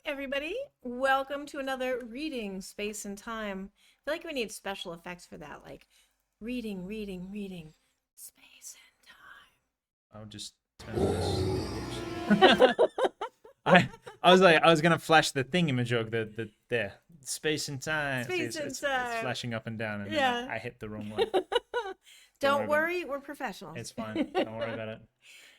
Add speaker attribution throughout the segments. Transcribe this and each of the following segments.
Speaker 1: everybody. Welcome to another reading Space and Time. I feel like we need special effects for that, like reading, space
Speaker 2: I'll just turn this.
Speaker 1: and time.
Speaker 2: I was like, I was gonna flash the thingamajig, the there, space and time.
Speaker 1: Space and
Speaker 2: It's
Speaker 1: time.
Speaker 2: flashing up and down, and
Speaker 1: Yeah.
Speaker 2: then I hit the wrong one.
Speaker 1: Don't worry, we're professionals.
Speaker 2: It's fine. Don't worry about it.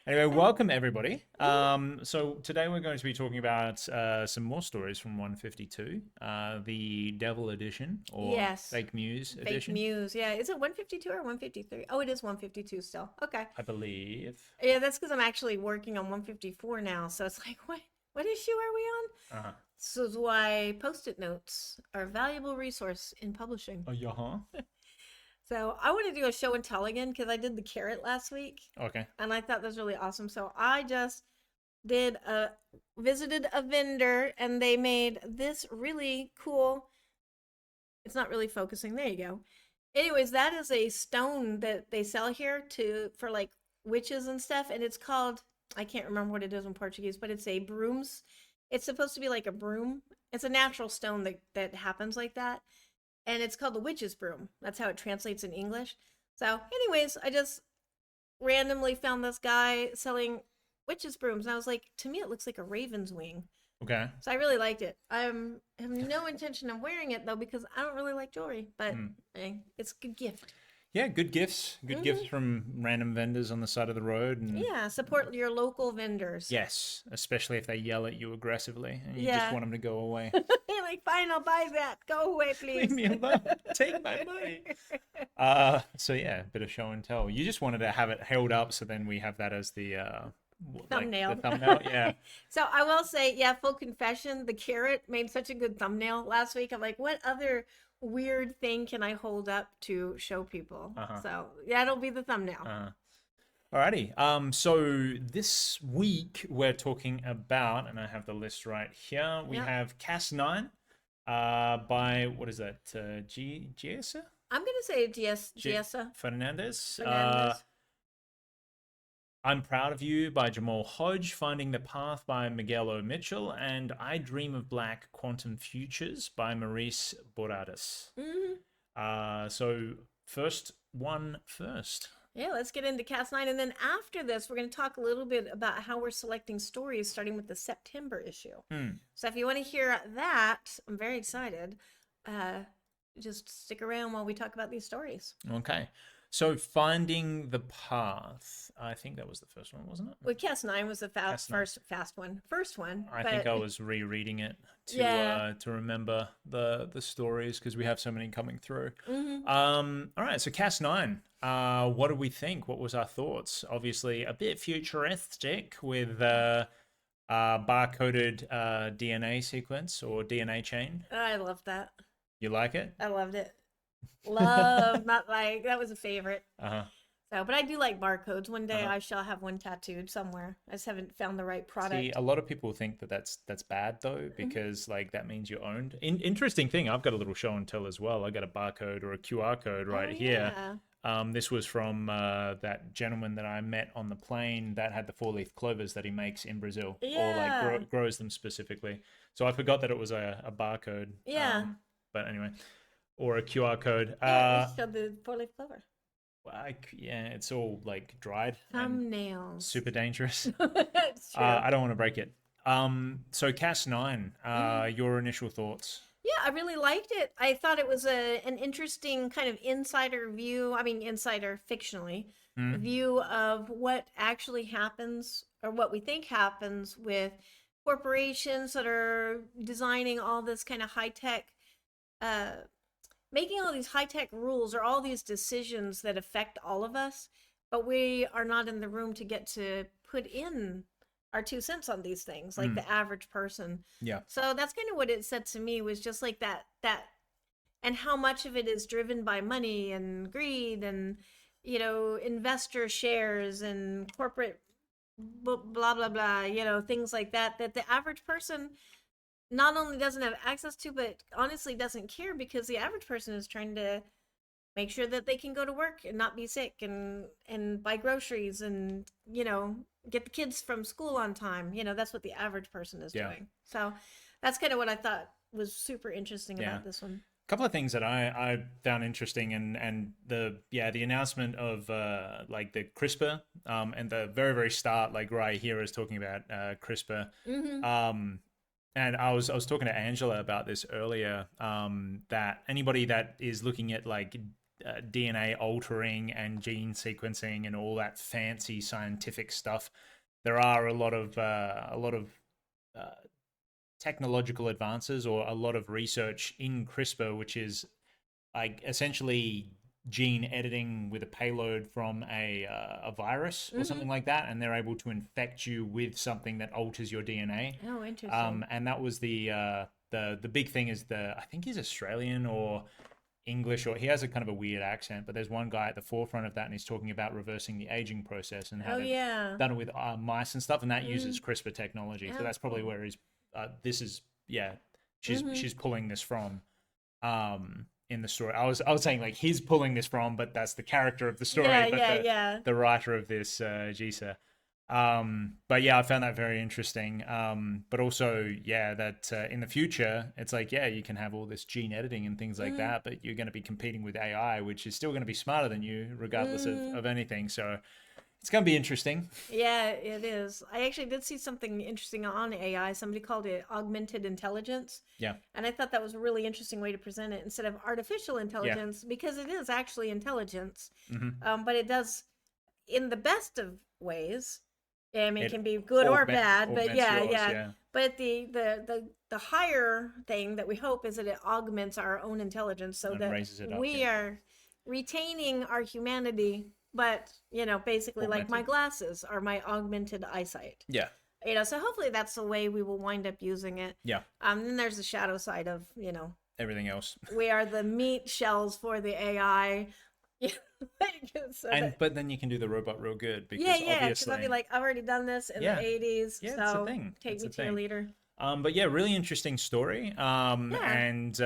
Speaker 2: Anyway, welcome everybody. So today we're going to be talking about some more stories from 152, the Devil Edition, or
Speaker 1: Yes.
Speaker 2: Fake Muse
Speaker 1: Fake
Speaker 2: Edition,
Speaker 1: Muse. Yeah. Is it 152 or 153? Oh, it is 152 still. Okay.
Speaker 2: I believe.
Speaker 1: Yeah, that's because I'm actually working on 154 now. So it's like, what issue are we on?
Speaker 2: Uh-huh.
Speaker 1: This is why Post-it notes are a valuable resource in publishing.
Speaker 2: Oh, yeah.
Speaker 1: So I want to do a show and tell again because I did the carrot last week
Speaker 2: Okay.
Speaker 1: and I thought that was really awesome. So I just visited a vendor and they made this really cool. It's not really focusing. There you go. Anyways, that is a stone that they sell here for like witches and stuff, and it's called, I can't remember what it is in Portuguese, but it's a brooms. It's supposed to be like a broom. It's a natural stone that happens like that. And it's called the witch's broom. That's how it translates in English. So anyways, I just randomly found this guy selling witch's brooms. And I was like, to me, it looks like a raven's wing.
Speaker 2: Okay.
Speaker 1: So I really liked it. I have no intention of wearing it, though, because I don't really like jewelry. But hey, it's a good gift.
Speaker 2: Yeah, good gifts. Good gifts from random vendors on the side of the road. And
Speaker 1: Yeah, support your local vendors.
Speaker 2: yes, especially if they yell at you aggressively and you just want them to go away.
Speaker 1: You're like, fine, I'll buy that. Go away, please.
Speaker 2: Leave me alone. Take my money. So yeah, bit of show and tell. You just wanted to have it held up, so then we have that as the
Speaker 1: thumbnail.
Speaker 2: Like the thumbnail, yeah.
Speaker 1: So I will say, yeah, full confession, the carrot made such a good thumbnail last week. I'm like, what other weird thing can I hold up to show people? So yeah, it'll be the thumbnail.
Speaker 2: Alrighty. So this week we're talking about, and I have the list right here. We have Cast 9, by what is that? Geisa?
Speaker 1: I'm gonna say Geisa
Speaker 2: Fernandes.
Speaker 1: Fernandes.
Speaker 2: I'm Proud of You by Jamal Hodge, Finding the Path by Miguel O Mitchell, and I Dream of Black Quantum Futures by Maurice Broaddus. So first one first.
Speaker 1: Yeah, let's get into Cast 9. And then after this, we're going to talk a little bit about how we're selecting stories starting with the September issue. So if you want to hear that, I'm very excited. Just stick around while we talk about these stories.
Speaker 2: Okay. So Finding the Path, I think that was the first one, wasn't it?
Speaker 1: Well, Cast 9 was the first one.
Speaker 2: I think I was rereading it to remember the stories because we have so many coming through. All right, so Cast 9. What did we think? What was our thoughts? Obviously, a bit futuristic with bar-coded DNA sequence or DNA chain.
Speaker 1: I loved that.
Speaker 2: You like it?
Speaker 1: I loved it. Love, not like, that was a favorite.
Speaker 2: Uh-huh.
Speaker 1: So, but I do like barcodes. One day I shall have one tattooed somewhere. I just haven't found the right product.
Speaker 2: See, a lot of people think that that's bad though, because like that means you're owned. Interesting thing, I've got a little show and tell as well. I got a barcode or a QR code right here. This was from that gentleman that I met on the plane that had the 4-leaf clovers that he makes in Brazil, or like grows them specifically. So I forgot that it was a barcode. But anyway, or a QR code.
Speaker 1: Showed the 4-leaf clover.
Speaker 2: Yeah, it's all like dried.
Speaker 1: Thumbnails.
Speaker 2: Super dangerous.
Speaker 1: It's true.
Speaker 2: I don't want to break it. So Cast 9, your initial thoughts?
Speaker 1: Yeah, I really liked it. I thought it was an interesting kind of insider view. I mean, insider fictionally view of what actually happens, or what we think happens with corporations that are designing all this kind of high-tech, making all these high-tech rules or all these decisions that affect all of us, but we are not in the room to get to put in our 2 cents on these things, like the average person.
Speaker 2: Yeah.
Speaker 1: So that's kind of what it said to me, was just like that, and how much of it is driven by money and greed and, you know, investor shares and corporate blah, blah, blah, you know, things like that the average person not only doesn't have access to, but honestly doesn't care, because the average person is trying to make sure that they can go to work and not be sick and buy groceries and, you know, get the kids from school on time. You know, that's what the average person is doing. So that's kind of what I thought was super interesting
Speaker 2: Yeah.
Speaker 1: about this one.
Speaker 2: Couple of things that I found interesting, and the announcement of like the CRISPR, and the very start, like right here is talking about CRISPR.
Speaker 1: Mm-hmm.
Speaker 2: And I was talking to Angela about this earlier, that anybody that is looking at like DNA altering and gene sequencing and all that fancy scientific stuff, there are a lot of uh, technological advances or a lot of research in CRISPR, which is like essentially gene editing with a payload from a virus or
Speaker 1: Mm-hmm.
Speaker 2: something like that, and they're able to infect you with something that alters your DNA.
Speaker 1: Oh, interesting.
Speaker 2: And that was the big thing is I think he's Australian or English, or he has a kind of a weird accent, but there's one guy at the forefront of that, and he's talking about reversing the aging process and how
Speaker 1: Oh,
Speaker 2: they've
Speaker 1: yeah.
Speaker 2: done it with mice and stuff, and that
Speaker 1: Mm-hmm.
Speaker 2: uses CRISPR technology. So
Speaker 1: Oh,
Speaker 2: that's probably
Speaker 1: cool.
Speaker 2: where he's. This is yeah.
Speaker 1: Mm-hmm.
Speaker 2: She's pulling this from. In the story, I was saying like he's pulling this from, but that's the character of the story,
Speaker 1: Yeah,
Speaker 2: but
Speaker 1: yeah, yeah.
Speaker 2: the writer of this, Geisa. But yeah, I found that very interesting. But also, yeah, that in the future, it's like, yeah, you can have all this gene editing and things like
Speaker 1: Mm-hmm.
Speaker 2: that, but you're going to be competing with AI, which is still going to be smarter than you, regardless
Speaker 1: Mm-hmm.
Speaker 2: of anything. So it's going to be interesting.
Speaker 1: Yeah, it is. I actually did see something interesting on AI. Somebody called it augmented intelligence.
Speaker 2: Yeah.
Speaker 1: And I thought that was a really interesting way to present it instead of artificial
Speaker 2: Yeah.
Speaker 1: intelligence, because it is actually intelligence.
Speaker 2: Hmm.
Speaker 1: But it does, in the best of ways. I mean, it
Speaker 2: It
Speaker 1: can be good or bad, but
Speaker 2: augments
Speaker 1: yeah,
Speaker 2: yours.
Speaker 1: yeah.
Speaker 2: Yeah.
Speaker 1: But the higher thing that we hope is that it augments our own intelligence so
Speaker 2: And
Speaker 1: that
Speaker 2: raises it up.
Speaker 1: we
Speaker 2: Yeah.
Speaker 1: are retaining our humanity, but basically like my
Speaker 2: Augmented.
Speaker 1: glasses are my augmented eyesight.
Speaker 2: Yeah.
Speaker 1: So hopefully that's the way we will wind up using it.
Speaker 2: Yeah.
Speaker 1: Then there's the shadow side of,
Speaker 2: Everything else.
Speaker 1: we are the meat shells for the AI. So
Speaker 2: And but then you can do the robot real good,
Speaker 1: yeah,
Speaker 2: because
Speaker 1: yeah, because I'll be
Speaker 2: obviously,
Speaker 1: like, I've already done this in the
Speaker 2: yeah,
Speaker 1: 80s,
Speaker 2: yeah, it's a
Speaker 1: so
Speaker 2: thing.
Speaker 1: take
Speaker 2: It's
Speaker 1: me
Speaker 2: a
Speaker 1: to your
Speaker 2: thing.
Speaker 1: leader.
Speaker 2: But yeah, really interesting story.
Speaker 1: Yeah.
Speaker 2: And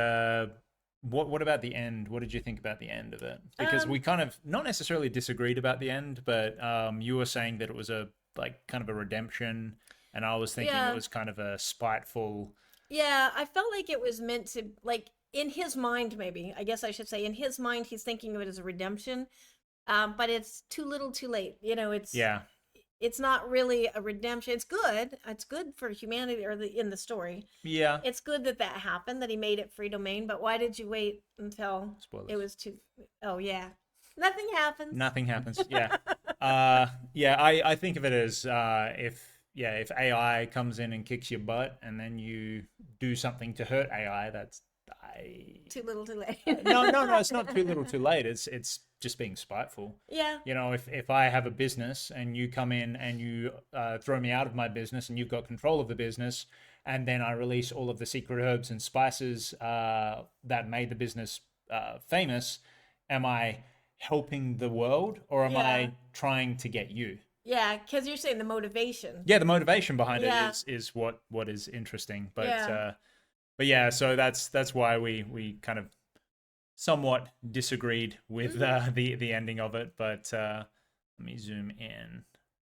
Speaker 2: what about the end? What did you think about the end of it? Because we
Speaker 1: Um,
Speaker 2: kind of not necessarily disagreed about the end, but you were saying that it was a like kind of a redemption, and I was thinking it
Speaker 1: yeah.
Speaker 2: was kind of a spiteful.
Speaker 1: Yeah, I felt like it was meant to, like, in his mind, maybe. I guess I should say, in his mind, he's thinking of it as a redemption. But it's too little, too late.
Speaker 2: Yeah,
Speaker 1: It's not really a redemption. It's good. It's good for humanity, or in the story.
Speaker 2: yeah.
Speaker 1: It's good that that happened, that he made it free domain. But why did you wait until it
Speaker 2: Spoilers.
Speaker 1: was too? Oh yeah, nothing happens.
Speaker 2: Nothing happens. Yeah. Yeah, I think of it as if AI comes in and kicks your butt, and then you do something to hurt AI, that's I
Speaker 1: Too little, too late.
Speaker 2: no, it's not too little too late. It's just being spiteful.
Speaker 1: Yeah.
Speaker 2: You know, if I have a business and you come in and you throw me out of my business, and you've got control of the business, and then I release all of the secret herbs and spices that made the business famous, am I helping the world, or am
Speaker 1: Yeah.
Speaker 2: I trying to get you?
Speaker 1: Yeah, because you're saying the motivation.
Speaker 2: Yeah, the motivation behind it
Speaker 1: Yeah.
Speaker 2: is what is interesting.
Speaker 1: Yeah.
Speaker 2: But yeah, so that's why we kind of somewhat disagreed with the ending of it. But let me zoom in.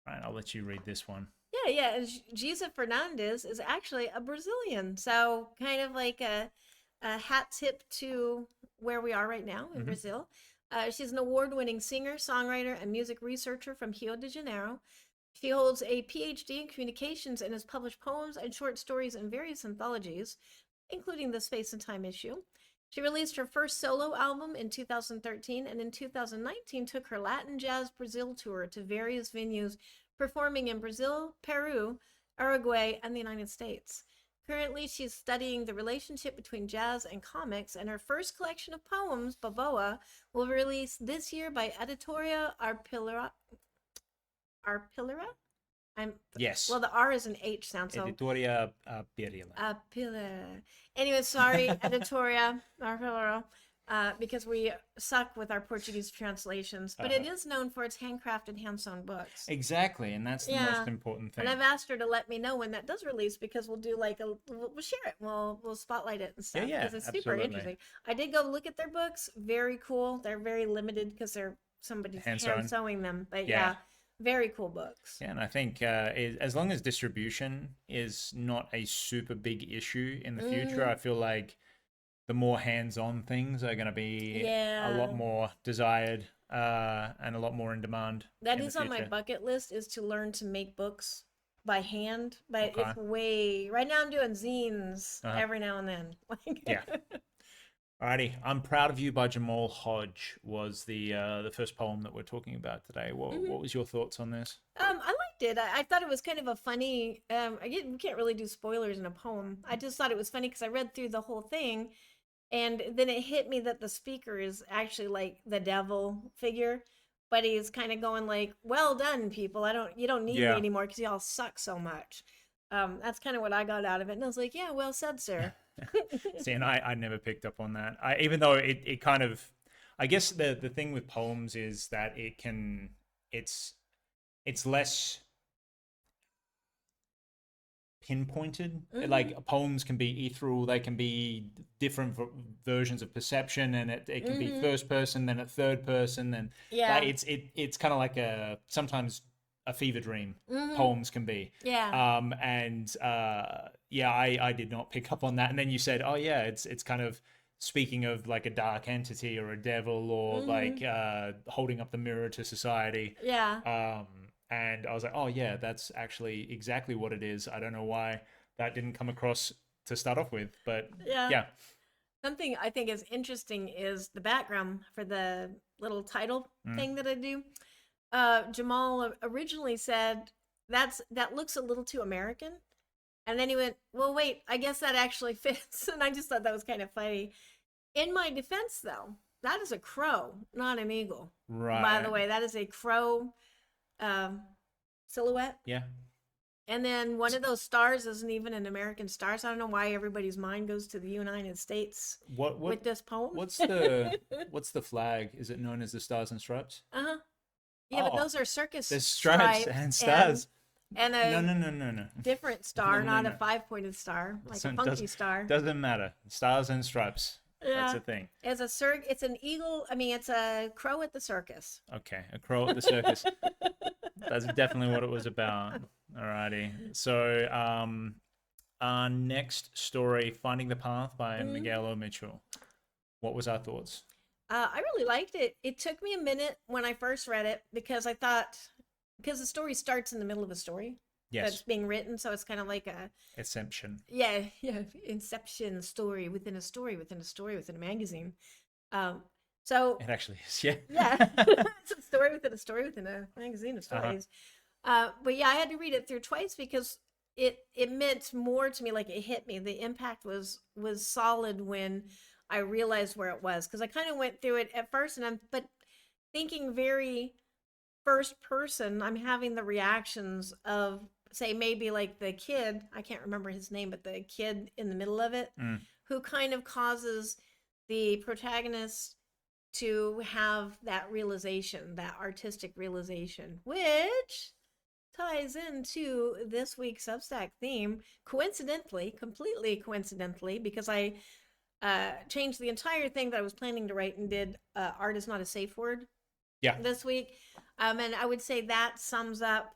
Speaker 2: Right, I'll let you read this one.
Speaker 1: Yeah, yeah. And Geisa Fernandes is actually a Brazilian. So kind of like a hat tip to where we are right now in
Speaker 2: Hmm.
Speaker 1: Brazil. She's an award-winning singer, songwriter, and music researcher from Rio de Janeiro. She holds a PhD in communications and has published poems and short stories in various anthologies, including the Space and Time issue. She released her first solo album in 2013, and in 2019 took her Latin Jazz Brazil tour to various venues, performing in Brazil, Peru, Uruguay, and the United States. Currently, she's studying the relationship between jazz and comics, and her first collection of poems, Baboa, will be released this year by Editoria Arpillera. Arpillera? I'm
Speaker 2: Yes,
Speaker 1: well. The R is an H sound, so
Speaker 2: Editoria Pirila.
Speaker 1: Arpillera. Anyway, sorry, Editoria Arpillera, because we suck with our Portuguese translations. But it is known for its handcrafted, hand-sewn books.
Speaker 2: Exactly, and that's the
Speaker 1: Yeah.
Speaker 2: most important thing.
Speaker 1: And I've asked her to let me know when that does release, because we'll do like we'll share it. We'll spotlight it and stuff,
Speaker 2: yeah,
Speaker 1: because it's super
Speaker 2: absolutely.
Speaker 1: interesting. I did go look at their books. Very cool. They're very limited because they're somebody's
Speaker 2: Hand-sewn.
Speaker 1: hand sewing them. But
Speaker 2: Yeah.
Speaker 1: yeah, Very cool books.
Speaker 2: Yeah, and I think as long as distribution is not a super big issue in the future, I feel like the more hands-on things are going to be a lot
Speaker 1: Yeah.
Speaker 2: more desired and a lot more in demand
Speaker 1: That
Speaker 2: in the
Speaker 1: is on my
Speaker 2: future.
Speaker 1: bucket list, is to learn to make books by hand, but
Speaker 2: Okay.
Speaker 1: it's way right now I'm doing zines
Speaker 2: Uh-huh.
Speaker 1: every now and then.
Speaker 2: Yeah. Alrighty. I'm Proud of You by Jamal Hodge was the first poem that we're talking about today. What was your thoughts on this?
Speaker 1: I liked it. I thought it was kind of a funny. We can't really do spoilers in a poem. I just thought it was funny because I read through the whole thing, and then it hit me that the speaker is actually like the devil figure, but he's kind of going like, "Well done, people. You don't need me
Speaker 2: Yeah.
Speaker 1: anymore because y'all suck so much." That's kind of what I got out of it, and I was like, "Yeah, well said, sir."
Speaker 2: See, and I never picked up on that. Even though it kind of, I guess the thing with poems is that it's it's less pinpointed. Like poems can be ethereal, they can be different versions of perception, and it can be first person, then a third person, and like
Speaker 1: Yeah.
Speaker 2: it's kind of like a sometimes a fever dream.
Speaker 1: Mm-hmm.
Speaker 2: Poems can be,
Speaker 1: Yeah.
Speaker 2: and yeah, I did not pick up on that. And then you said, oh yeah, it's kind of speaking of like a dark entity or a devil or like holding up the mirror to society.
Speaker 1: Yeah.
Speaker 2: And I was like, oh yeah, that's actually exactly what it is. I don't know why that didn't come across to start off with, but
Speaker 1: Yeah.
Speaker 2: yeah.
Speaker 1: Something I think is interesting is the background for the little title
Speaker 2: Mm.
Speaker 1: thing that I do. Jamal originally said that looks a little too American, and then he went, "Well, wait, I guess that actually fits." And I just thought that was kind of funny. In my defense, though, that is a crow, not an eagle. By the
Speaker 2: Right.
Speaker 1: way, that is a crow um, silhouette.
Speaker 2: Yeah.
Speaker 1: And then one of those stars isn't even an American star, so I don't know why everybody's mind goes to the United States
Speaker 2: What
Speaker 1: with this poem.
Speaker 2: what's the what's the flag? Is it known as the Stars and Stripes?
Speaker 1: Uh-huh. Yeah, but
Speaker 2: Oh,
Speaker 1: those are circus
Speaker 2: there's stripes
Speaker 1: stripes
Speaker 2: and stars.
Speaker 1: and
Speaker 2: No,
Speaker 1: a
Speaker 2: no, no, no, no.
Speaker 1: different
Speaker 2: No,
Speaker 1: star,
Speaker 2: no,
Speaker 1: not a
Speaker 2: no.
Speaker 1: five-pointed star, like a
Speaker 2: So
Speaker 1: funky star.
Speaker 2: doesn't matter. Stars and stripes. That's
Speaker 1: Yeah.
Speaker 2: a thing.
Speaker 1: It's an eagle, I mean it's a crow at the circus.
Speaker 2: Okay, a crow at the circus. That's definitely what it was about. Alrighty. So, our next story, Finding the Path by Miguel O. Mitchell. What was our thoughts?
Speaker 1: I really liked it. It took me a minute when I first read it because I thought because the story starts in the middle of a story that's
Speaker 2: Yes,
Speaker 1: being written, so it's kind of like a
Speaker 2: Ascension.
Speaker 1: yeah, inception story within a story within a story within a magazine. Um, so
Speaker 2: It actually is, yeah.
Speaker 1: yeah, it's a story within a magazine of stories. But yeah, I had to read it through twice because it meant more to me. Like it hit me. The impact was solid when I realized where it was because I kind of went through it at first, and I'm but thinking very first person. I'm having the reactions of say maybe like the kid. I can't remember his name, but the kid in the middle of it,
Speaker 2: Mm,
Speaker 1: who kind of causes the protagonist to have that realization, that artistic realization, which ties into this week's Substack theme, coincidentally, completely coincidentally, because I changed the entire thing that I was planning to write and did art is not a safe word
Speaker 2: yeah.
Speaker 1: this week. And I would say that sums up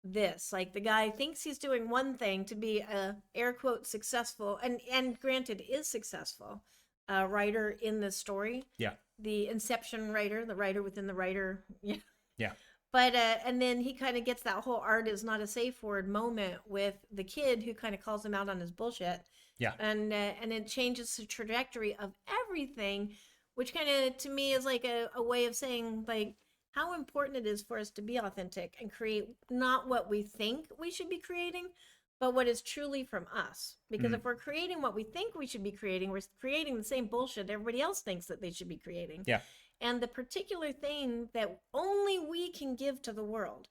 Speaker 1: this. Like the guy thinks he's doing one thing to be a air quote successful, and granted is successful writer in this story.
Speaker 2: Yeah.
Speaker 1: The inception writer, the writer within the writer. Yeah.
Speaker 2: Yeah.
Speaker 1: But and then he kind of gets that whole art is not a safe word moment with the kid who kind of calls him out on his bullshit.
Speaker 2: Yeah.
Speaker 1: And it changes the trajectory of everything, which kind of to me is like a way of saying like how important it is for us to be authentic and create not what we think we should be creating, but what is truly from us. Because if we're creating what we think we should be creating, we're creating the same bullshit everybody else thinks that they should be creating.
Speaker 2: Yeah.
Speaker 1: And the particular thing that only we can give to the world,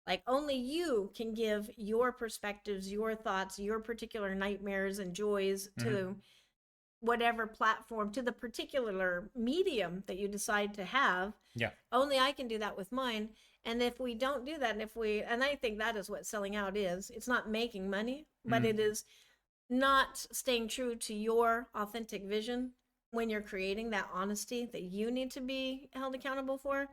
Speaker 1: like only you can give your perspectives, your thoughts, your particular nightmares and joys to whatever platform, to the particular medium that you decide to have.
Speaker 2: Yeah.
Speaker 1: Only I can do that with mine. And if we don't do that, and I think that is what selling out is, it's not making money, but it is not staying true to your authentic vision when you're creating that honesty that you need to be held accountable for.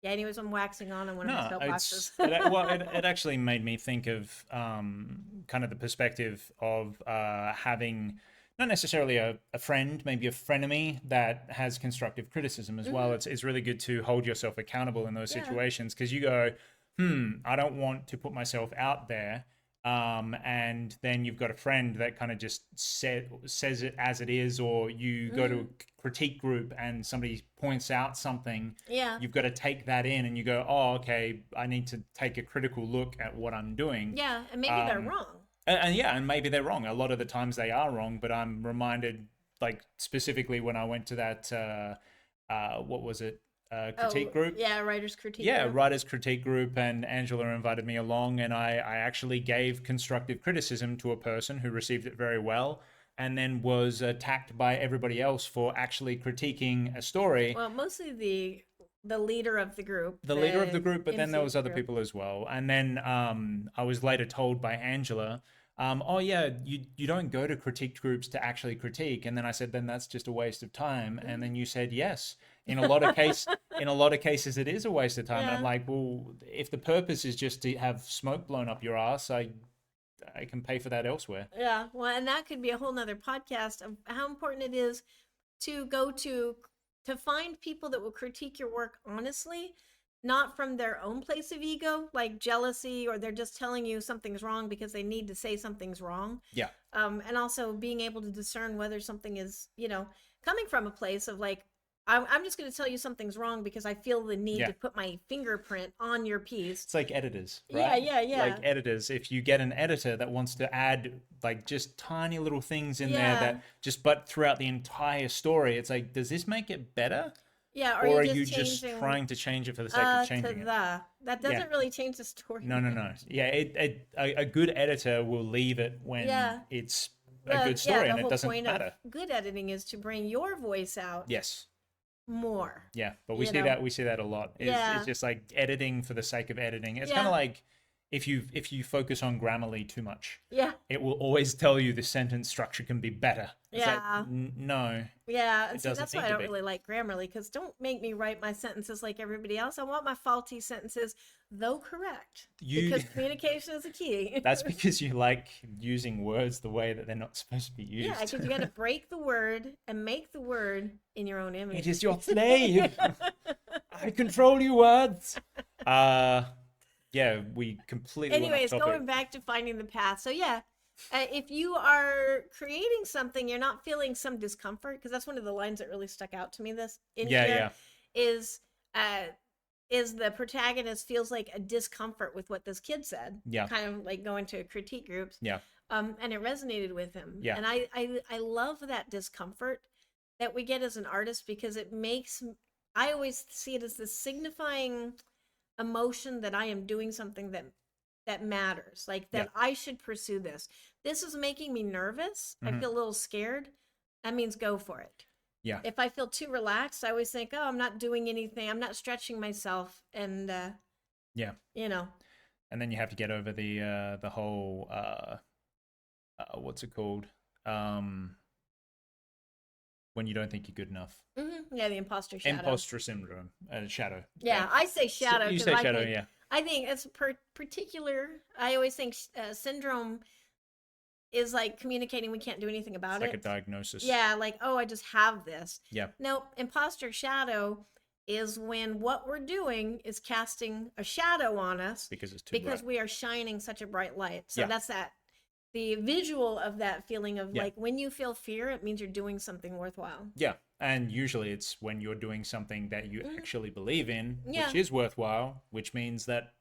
Speaker 1: Yeah, anyways, I'm waxing on one of my
Speaker 2: No,
Speaker 1: soapboxes.
Speaker 2: it actually made me think of kind of the perspective of having not necessarily a friend, maybe a frenemy that has constructive criticism as well. It's really good to hold yourself accountable in those
Speaker 1: Yeah.
Speaker 2: situations because you go, I don't want to put myself out there. And then you've got a friend that kind of just says it as it is, or you go to a critique group and somebody points out something.
Speaker 1: Yeah.
Speaker 2: You've got to take that in and you go, oh, okay, I need to take a critical look at what I'm doing.
Speaker 1: Yeah, and maybe they're wrong.
Speaker 2: And yeah, and maybe they're wrong. A lot of the times they are wrong, but I'm reminded, like specifically when I went to that, what was it, critique group?
Speaker 1: Yeah, writer's critique.
Speaker 2: Yeah,
Speaker 1: group.
Speaker 2: writers critique group, and Angela invited me along, and I actually gave constructive criticism to a person who received it very well, and then was attacked by everybody else for actually critiquing a story.
Speaker 1: Well, mostly the leader of the group.
Speaker 2: The leader of the group, but then there was other
Speaker 1: group.
Speaker 2: people as well. And then I was later told by Angela, oh yeah, you don't go to critique groups to actually critique. And then I said, then that's just a waste of time. And then you said yes. In a lot of cases, it is a waste of time.
Speaker 1: Yeah.
Speaker 2: And I'm like, well, if the purpose is just to have smoke blown up your ass, I can pay for that elsewhere.
Speaker 1: Yeah, well, and that could be a whole nother podcast of how important it is to go to find people that will critique your work honestly, not from their own place of ego, like jealousy, or they're just telling you something's wrong because they need to say something's wrong.
Speaker 2: Yeah.
Speaker 1: And also being able to discern whether something is, coming from a place of like, I'm just going to tell you something's wrong because I feel the need to put my fingerprint on your piece.
Speaker 2: It's like editors, right?
Speaker 1: Yeah.
Speaker 2: Like editors. If you get an editor that wants to add like just tiny little things in there that but throughout the entire story, it's like, does this make it better?
Speaker 1: Yeah,
Speaker 2: or are you just trying to change it for the sake of changing it?
Speaker 1: That doesn't really change the story.
Speaker 2: No. Yeah, a good editor will leave it when it's a good story and it doesn't matter.
Speaker 1: Good editing is to bring your voice out.
Speaker 2: Yes.
Speaker 1: More.
Speaker 2: Yeah, but we see that a lot. It's just like editing for the sake of editing. It's kind of like if you focus on Grammarly too much.
Speaker 1: Yeah.
Speaker 2: It will always tell you the sentence structure can be better. It's
Speaker 1: yeah.
Speaker 2: Like, no.
Speaker 1: Yeah, and so that's why I don't really like Grammarly, because don't make me write my sentences like everybody else. I want my faulty sentences, though correct, because communication is a key.
Speaker 2: That's because you like using words the way that they're not supposed to be used.
Speaker 1: Yeah, because you got to break the word and make the word in your own image.
Speaker 2: It is your slave. I control you, words. Yeah, we completely.
Speaker 1: Anyways, going back to finding the path. So yeah. If you are creating something, you're not feeling some discomfort, because that's one of the lines that really stuck out to me. Is the protagonist feels like a discomfort with what this kid said.
Speaker 2: Yeah. Kind
Speaker 1: of like going to critique groups.
Speaker 2: Yeah.
Speaker 1: And it resonated with him.
Speaker 2: Yeah.
Speaker 1: And I love that discomfort that we get as an artist, because it makes, I always see it as the signifying emotion that I am doing something that matters, like that I should pursue this. This is making me nervous. I feel a little scared. That means go for it.
Speaker 2: Yeah.
Speaker 1: If I feel too relaxed, I always think, oh, I'm not doing anything. I'm not stretching myself. And,
Speaker 2: yeah. And then you have to get over the whole, what's it called? When you don't think you're good enough.
Speaker 1: Mm-hmm. Yeah, the imposter shadow.
Speaker 2: Imposter syndrome. Shadow.
Speaker 1: Yeah, I say shadow.
Speaker 2: You say shadow, yeah.
Speaker 1: I think it's particular. I always think syndrome is like communicating we can't do anything about it.
Speaker 2: Like a diagnosis.
Speaker 1: Yeah, like, oh, I just have this.
Speaker 2: Yeah.
Speaker 1: No, imposter shadow is when what we're doing is casting a shadow on us
Speaker 2: because it's too bright.
Speaker 1: We are shining such a bright light. So that's the visual of that feeling of like, when you feel fear, it means you're doing something worthwhile.
Speaker 2: Yeah. And usually it's when you're doing something that you actually believe in, which is worthwhile, which means that,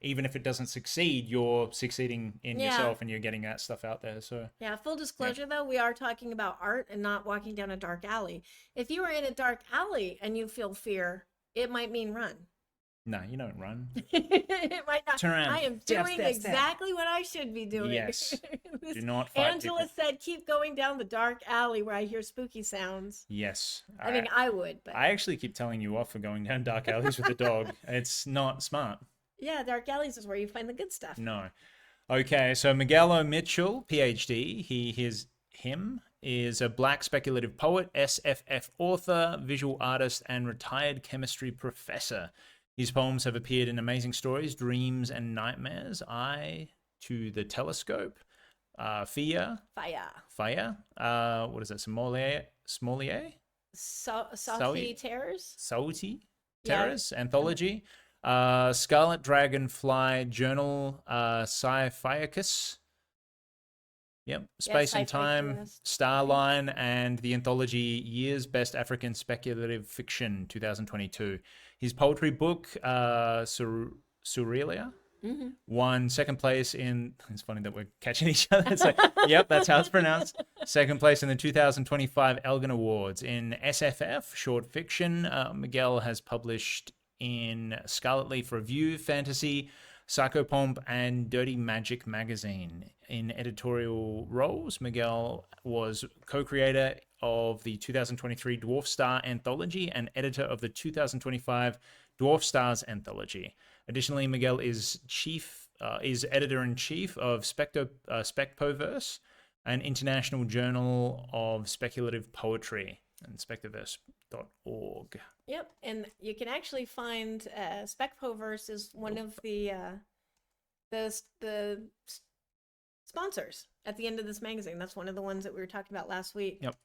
Speaker 2: even if it doesn't succeed, you're succeeding in yourself and you're getting that stuff out there. So
Speaker 1: yeah, full disclosure though, we are talking about art and not walking down a dark alley. If you are in a dark alley and you feel fear, it might mean run.
Speaker 2: No, you don't run.
Speaker 1: It might not.
Speaker 2: Turn around.
Speaker 1: I am doing exactly what I should be doing.
Speaker 2: Yes. Do not fight
Speaker 1: Angela
Speaker 2: people.
Speaker 1: said, keep going down the dark alley where I hear spooky sounds.
Speaker 2: Yes.
Speaker 1: I mean, I would, but...
Speaker 2: I actually keep telling you off for going down dark alleys with the dog. It's not smart.
Speaker 1: Yeah, dark alleys is where you find the good stuff.
Speaker 2: No. Okay, so Miguel O. Mitchell, PhD, him is a black speculative poet, SFF author, visual artist, and retired chemistry professor. His poems have appeared in Amazing Stories, Dreams and Nightmares, Eye to the Telescope, Fire. What is that? Smolier?
Speaker 1: Salty Terrors?
Speaker 2: Salty Terrors Anthology. Scarlet Dragonfly Journal, Sci-Fiacus. Yep. Space and Time, Starline, and the anthology Year's Best African Speculative Fiction 2022. His poetry book, Surrealia, won second place in. It's funny that we're catching each other. It's like, yep, that's how it's pronounced. Second place in the 2025 Elgin Awards. In SFF, short fiction, Miguel has published in Scarlet Leaf Review, Fantasy, Psychopomp, and Dirty Magic magazine. In editorial roles, Miguel was co-creator of the 2023 Dwarf Star Anthology and editor of the 2025 Dwarf Stars Anthology. Additionally, Miguel is editor-in-chief of Specpoverse, an international journal of speculative poetry, and specpoverse.org.
Speaker 1: Yep, and you can actually find Specpoverse is one of the sponsors at the end of this magazine. That's one of the ones that we were talking about last week.
Speaker 2: Yep.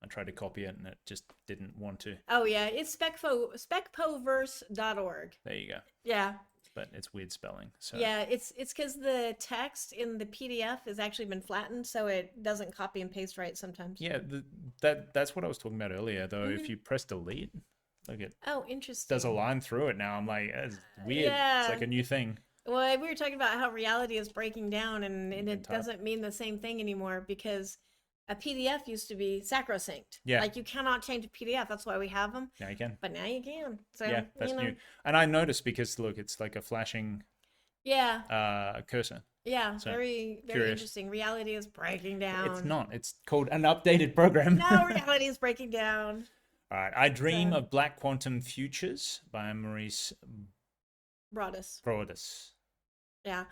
Speaker 2: I tried to copy it and it just didn't want to.
Speaker 1: Oh yeah, it's specpoverse.org.
Speaker 2: There you go.
Speaker 1: Yeah.
Speaker 2: But it's weird spelling. So
Speaker 1: yeah, it's because the text in the PDF has actually been flattened, so it doesn't copy and paste right sometimes.
Speaker 2: Yeah, that's what I was talking about earlier. Though, if you press delete, look at
Speaker 1: interesting.
Speaker 2: Does a line through it now. I'm like, it's weird.
Speaker 1: Yeah.
Speaker 2: It's like a new thing.
Speaker 1: Well, we were talking about how reality is breaking down, and it doesn't mean the same thing anymore because a PDF used to be sacrosanct.
Speaker 2: Yeah.
Speaker 1: Like you cannot change a PDF. That's why we have them.
Speaker 2: Now you can.
Speaker 1: But now you can. So,
Speaker 2: yeah, that's new. And I noticed because look, it's like a flashing cursor.
Speaker 1: Yeah,
Speaker 2: so,
Speaker 1: very interesting. Reality is breaking down.
Speaker 2: It's not. It's called an updated program.
Speaker 1: No, reality is breaking down.
Speaker 2: All right. I Dream of Black Quantum Futures by Maurice Broaddus.
Speaker 1: Yeah.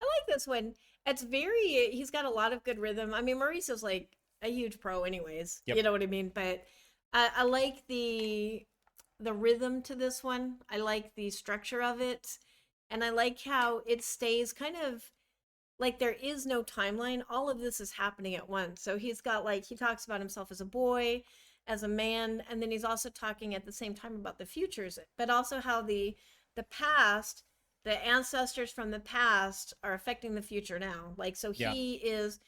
Speaker 1: I like this one. It's he's got a lot of good rhythm. I mean, Maurice is like a huge pro anyways. Yep. You know what I mean? But I like the rhythm to this one. I like the structure of it. And I like how it stays kind of like there is no timeline. All of this is happening at once. So he's got he talks about himself as a boy, as a man, and then he's also talking at the same time about the futures, but also how the past, the ancestors from the past are affecting the future now. He is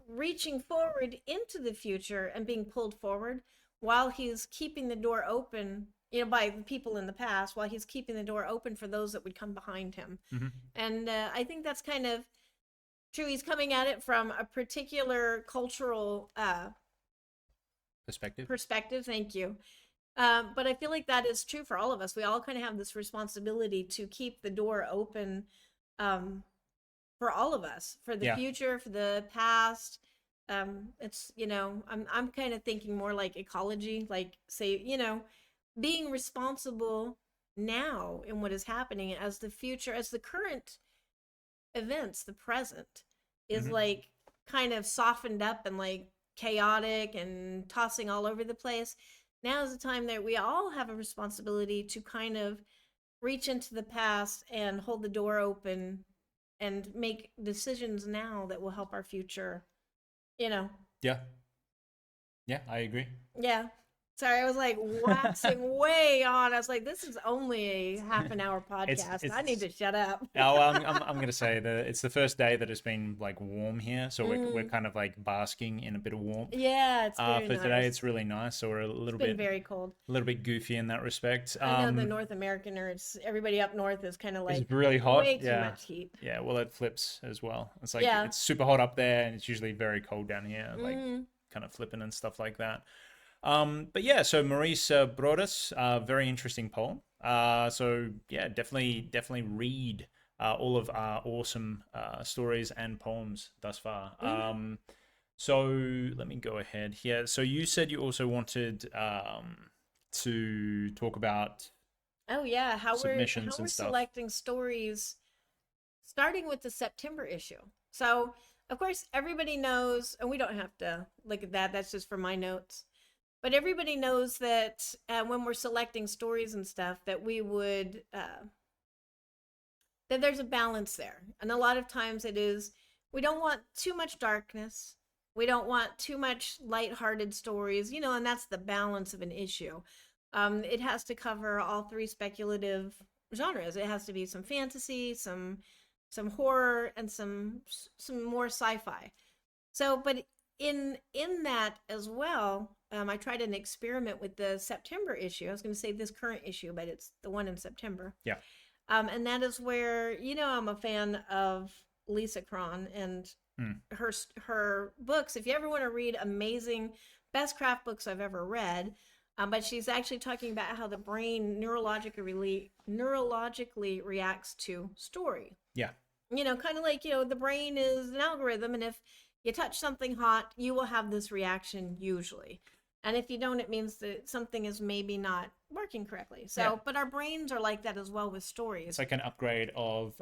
Speaker 1: reaching forward into the future and being pulled forward while he's keeping the door open, by the people in the past, while he's keeping the door open for those that would come behind him. Mm-hmm. And I think that's kind of true. He's coming at it from a particular cultural perspective. Thank you. But I feel like that is true for all of us. We all kind of have this responsibility to keep the door open for all of us, for the future, for the past. It's, I'm kind of thinking more like ecology, being responsible now in what is happening as the future, as the current events, the present is kind of softened up and chaotic and tossing all over the place. Now is the time that we all have a responsibility to kind of reach into the past and hold the door open and make decisions now that will help our future, Yeah.
Speaker 2: Yeah, I agree.
Speaker 1: Yeah. Sorry, I was waxing way on. I was like, this is only a half an hour podcast. I need to shut up.
Speaker 2: No, I'm going to say that it's the first day that it's been warm here. So we're kind of basking in a bit of warmth.
Speaker 1: Yeah, it's very nice.
Speaker 2: Today it's really nice. So we're a little bit
Speaker 1: very cold.
Speaker 2: A little bit goofy in that respect.
Speaker 1: I know the North Americaners, everybody up north is kind of
Speaker 2: it's really hot.
Speaker 1: Way too much heat.
Speaker 2: Yeah, well, it flips as well. It's it's super hot up there and it's usually very cold down here, kind of flipping and stuff like that. But yeah, so Maurice Broaddus, very interesting poem. So yeah, definitely read all of our awesome stories and poems thus far. So let me go ahead here. So you said you also wanted to talk about
Speaker 1: how we're
Speaker 2: stuff.
Speaker 1: Selecting stories starting with the September issue. So of course, everybody knows, and we don't have to look at that. That's just for my notes. But everybody knows that when we're selecting stories and stuff, that we would that there's a balance there. And a lot of times it is, we don't want too much darkness. We don't want too much lighthearted stories, and that's the balance of an issue. It has to cover all three speculative genres. It has to be some fantasy, some horror, and some more sci-fi. So, but in that as well, I tried an experiment with the September issue. I was going to say this current issue, but it's the one in September.
Speaker 2: Yeah.
Speaker 1: And that is where, I'm a fan of Lisa Cron and her books. If you ever want to read amazing, best craft books I've ever read, but she's actually talking about how the brain neurologically reacts to story.
Speaker 2: Yeah.
Speaker 1: Kind of like, the brain is an algorithm, and if you touch something hot, you will have this reaction usually. And if you don't, it means that something is maybe not working correctly. So, yeah. But our brains are like that as well with stories.
Speaker 2: It's like an upgrade of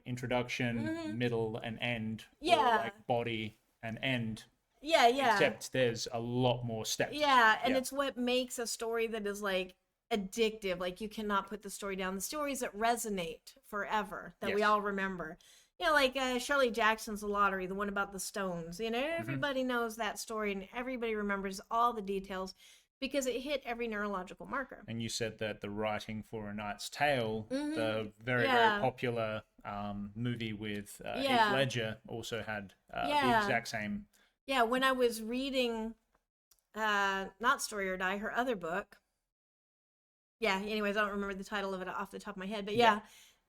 Speaker 2: introduction, middle, and end.
Speaker 1: Yeah.
Speaker 2: Or like body and end.
Speaker 1: Yeah, yeah.
Speaker 2: Except there's a lot more steps.
Speaker 1: Yeah, and it's what makes a story that is like addictive. Like you cannot put the story down. The stories that resonate forever, that we all remember. Like Shirley Jackson's The Lottery, the one about the stones. Everybody knows that story and everybody remembers all the details because it hit every neurological marker.
Speaker 2: And you said that the writing for A Knight's Tale, the very, very popular movie with Heath Ledger, also had the exact same.
Speaker 1: Yeah, when I was reading not Story or Die, her other book. Yeah, anyways, I don't remember the title of it off the top of my head, but yeah.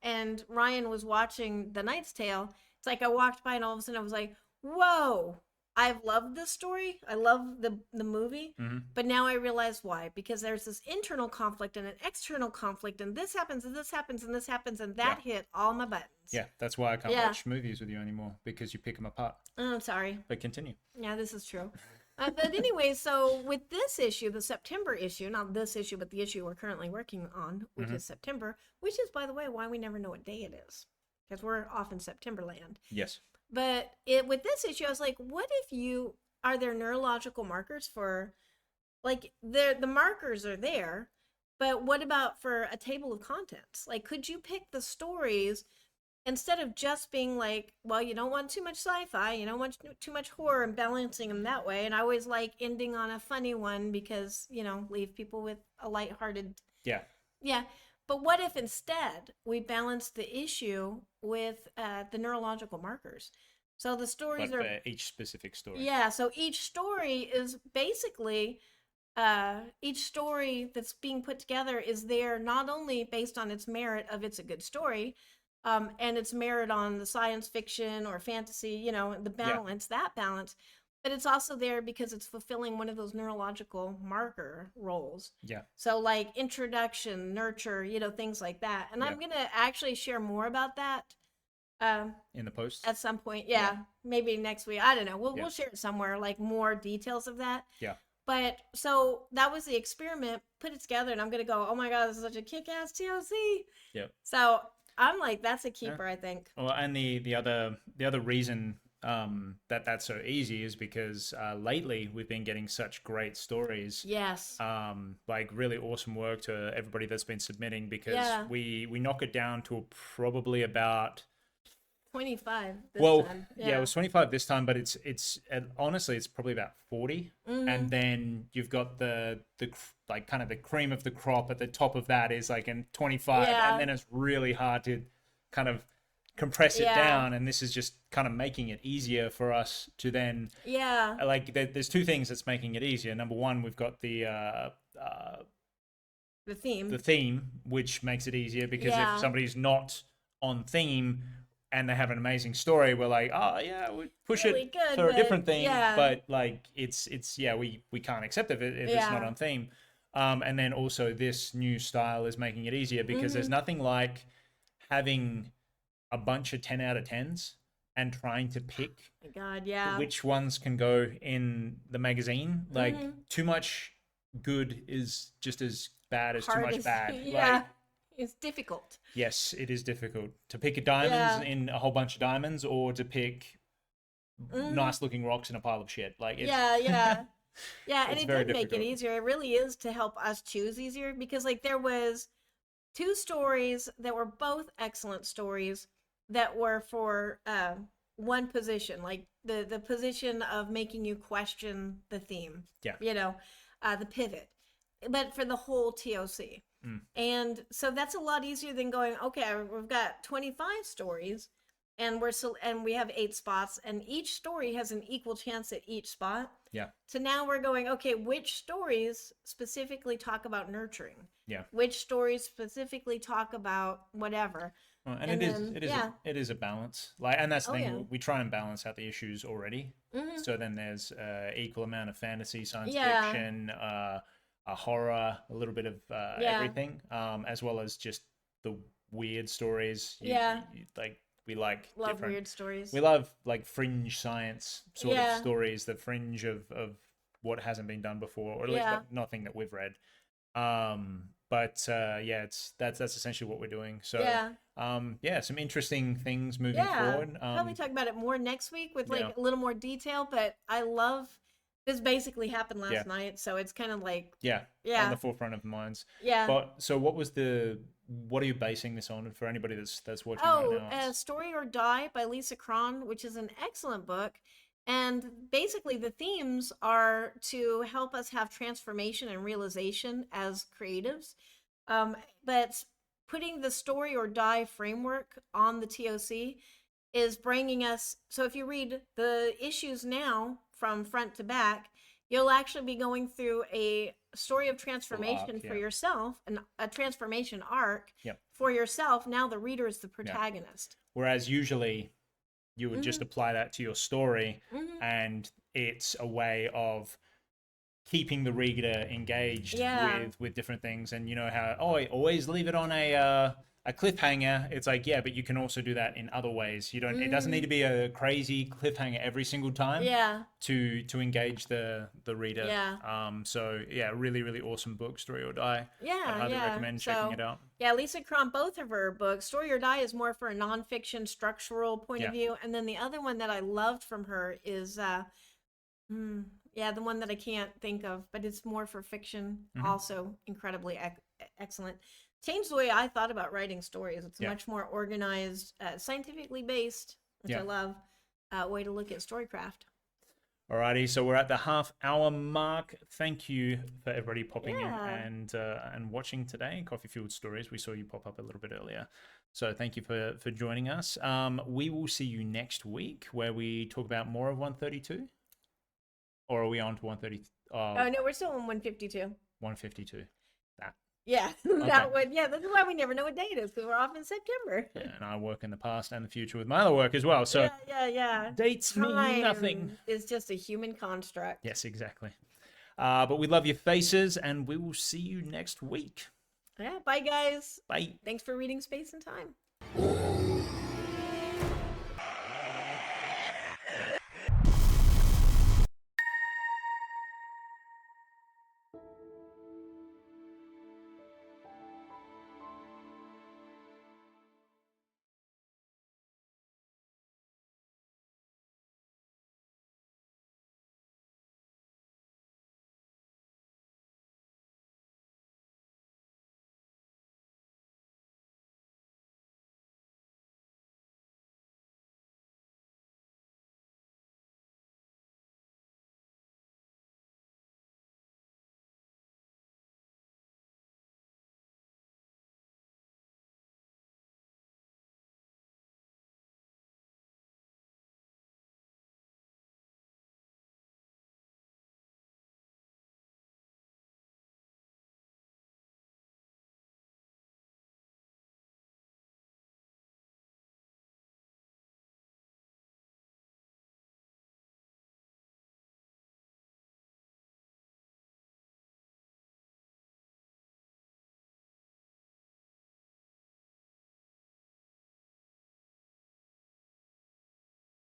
Speaker 1: And Ryan was watching The Knight's Tale. It's like I walked by and all of a sudden I was like, whoa, I've loved this story. I love the movie. But now I realize why. Because there's this internal conflict and an external conflict, and this happens and this happens and this happens, and that hit all my buttons.
Speaker 2: Yeah, that's why I can't watch movies with you anymore, because you pick them apart.
Speaker 1: Oh, I'm sorry.
Speaker 2: But continue.
Speaker 1: Yeah, this is true. But anyway, so with this issue, the September issue, not this issue, but the issue we're currently working on, which is September, which is, by the way, why we never know what day it is, because we're off in September land.
Speaker 2: Yes.
Speaker 1: But with this issue, I was like, what if are there neurological markers for, like, the markers are there, but what about for a table of contents? Like, could you pick the stories instead of just being like, well, you don't want too much sci-fi, you don't want too much horror, and balancing them that way. And I always like ending on a funny one because, leave people with a lighthearted.
Speaker 2: Yeah.
Speaker 1: Yeah. But what if instead we balance the issue with the neurological markers? So the stories
Speaker 2: for each specific story.
Speaker 1: Yeah. So each story is basically, each story that's being put together is there not only based on its merit of it's a good story, and its merit on the science fiction or fantasy, the balance, that balance. But it's also there because it's fulfilling one of those neurological marker roles.
Speaker 2: Yeah.
Speaker 1: So like introduction, nurture, things like that. And I'm going to actually share more about that.
Speaker 2: In the post?
Speaker 1: At some point. Yeah. Maybe next week. I don't know. We'll share it somewhere, like more details of that.
Speaker 2: Yeah.
Speaker 1: But so that was the experiment, put it together, and I'm going to go, oh my God, this is such a kick-ass TLC.
Speaker 2: Yep.
Speaker 1: So I'm like, that's a keeper, I think.
Speaker 2: Well, and the other reason that's so easy is because lately we've been getting such great stories.
Speaker 1: Yes.
Speaker 2: Like really awesome work to everybody that's been submitting, because we knock it down to probably about
Speaker 1: 25 this time.
Speaker 2: Yeah, it was 25 this time, but it's honestly it's probably about 40. And then you've got the like kind of the cream of the crop at the top of that is like in 25, and then it's really hard to kind of compress it down, and this is just kind of making it easier for us to then like there's two things that's making it easier. Number one, we've got the theme, which makes it easier, because if somebody's not on theme and they have an amazing story, we're like, oh yeah, we push really it good, for a different theme, but like it's we can't accept it if it's not on theme. And then also this new style is making it easier, because there's nothing like having a bunch of 10 out of 10s and trying to pick which ones can go in the magazine. Like too much good is just as bad as too much bad. Like,
Speaker 1: it's difficult.
Speaker 2: Yes, it is difficult to pick a diamonds in a whole bunch of diamonds, or to pick
Speaker 1: Mm-hmm.
Speaker 2: nice looking rocks in a pile of shit. Like it's
Speaker 1: Yeah, yeah. Yeah, and
Speaker 2: it's
Speaker 1: it
Speaker 2: very
Speaker 1: did make it
Speaker 2: difficult.
Speaker 1: easier. It really is to help us choose easier because like there was two stories that were both excellent stories that were for one position, like the position of making you question the theme,
Speaker 2: Yeah.
Speaker 1: you know, the pivot, but for the whole TOC.
Speaker 2: Mm.
Speaker 1: And so that's a lot easier than going, okay, we've got 25 stories and we have 8 spots and each story has an equal chance at each spot.
Speaker 2: Yeah.
Speaker 1: So now we're going, okay, which stories specifically talk about nurturing?
Speaker 2: Yeah.
Speaker 1: Which stories specifically talk about whatever?
Speaker 2: And
Speaker 1: And then, yeah.
Speaker 2: it is a balance. Like, and that's the
Speaker 1: Oh, yeah.
Speaker 2: thing. We try and balance out the issues already.
Speaker 1: Mm-hmm.
Speaker 2: So then there's equal amount of fantasy, science
Speaker 1: Yeah.
Speaker 2: fiction, a horror, a little bit of
Speaker 1: Yeah.
Speaker 2: everything, as well as just the weird stories.
Speaker 1: Yeah.
Speaker 2: Like we like
Speaker 1: Love
Speaker 2: different.
Speaker 1: weird stories.
Speaker 2: We love like fringe science sort of
Speaker 1: Yeah.
Speaker 2: stories, the fringe of what hasn't been done before, or at least
Speaker 1: Yeah.
Speaker 2: nothing that we've read. But yeah, that's essentially what we're doing. So
Speaker 1: Yeah.
Speaker 2: yeah, some interesting things moving
Speaker 1: Yeah.
Speaker 2: forward.
Speaker 1: Probably talk about it more next week with like
Speaker 2: Yeah.
Speaker 1: a little more detail, but I love this basically happened
Speaker 2: Yeah.
Speaker 1: last night, so it's kind of like
Speaker 2: Yeah, on
Speaker 1: yeah.
Speaker 2: the forefront of minds.
Speaker 1: Yeah.
Speaker 2: But so what are you basing this on for anybody that's watching
Speaker 1: Oh,
Speaker 2: right now?
Speaker 1: Story or Die by Lisa Cron, which is an excellent book. And basically, the themes are to help us have transformation and realization as creatives. But putting the story or die framework on the TOC is bringing us. So if you read the issues now from front to back, you'll actually be going through a story of transformation
Speaker 2: arc,
Speaker 1: for
Speaker 2: yeah.
Speaker 1: yourself and a transformation arc
Speaker 2: Yep.
Speaker 1: for yourself. Now the reader is the protagonist.
Speaker 2: Whereas usually you would just
Speaker 1: Mhm.
Speaker 2: apply that to your story,
Speaker 1: Mhm.
Speaker 2: and it's a way of keeping the reader engaged
Speaker 1: Yeah.
Speaker 2: with different things. And you know how I always leave it on a cliffhanger. It's like, yeah, but you can also do that in other ways. You don't it doesn't need to be a crazy cliffhanger every single time
Speaker 1: Yeah.
Speaker 2: to engage the reader.
Speaker 1: Yeah.
Speaker 2: So yeah, really really awesome book, Story or Die.
Speaker 1: Yeah.
Speaker 2: I'd highly
Speaker 1: Yeah.
Speaker 2: recommend
Speaker 1: So,
Speaker 2: checking it out.
Speaker 1: yeah, Lisa Cron, both of her books, Story or Die is more for a nonfiction structural point of
Speaker 2: Yeah.
Speaker 1: view. And then the other one that I loved from her is yeah, the one that I can't think of, but it's more for fiction,
Speaker 2: Mhm.
Speaker 1: also incredibly excellent. Changed the way I thought about writing stories. It's
Speaker 2: Yeah.
Speaker 1: much more organized, scientifically based, which I
Speaker 2: Yeah.
Speaker 1: love, way to look at storycraft.
Speaker 2: Alrighty, so we're at the half-hour mark. Thank you for everybody popping
Speaker 1: Yeah.
Speaker 2: in and watching today. Coffee Fueled Stories. We saw you pop up a little bit earlier, so thank you for joining us. We will see you next week where we talk about more of 132, or are we on to 130?
Speaker 1: Oh no, we're still on 152.
Speaker 2: 152. That.
Speaker 1: Yeah, that would. Yeah, that's why we never know what day it is because we're off in September.
Speaker 2: Yeah, and I work in the past and the future with my other work as well. So
Speaker 1: yeah.
Speaker 2: dates mean nothing.
Speaker 1: Time is just a human construct.
Speaker 2: Yes, exactly. But we love your faces, and we will see you next week.
Speaker 1: Yeah, bye guys.
Speaker 2: Bye.
Speaker 1: Thanks for reading Space and Time.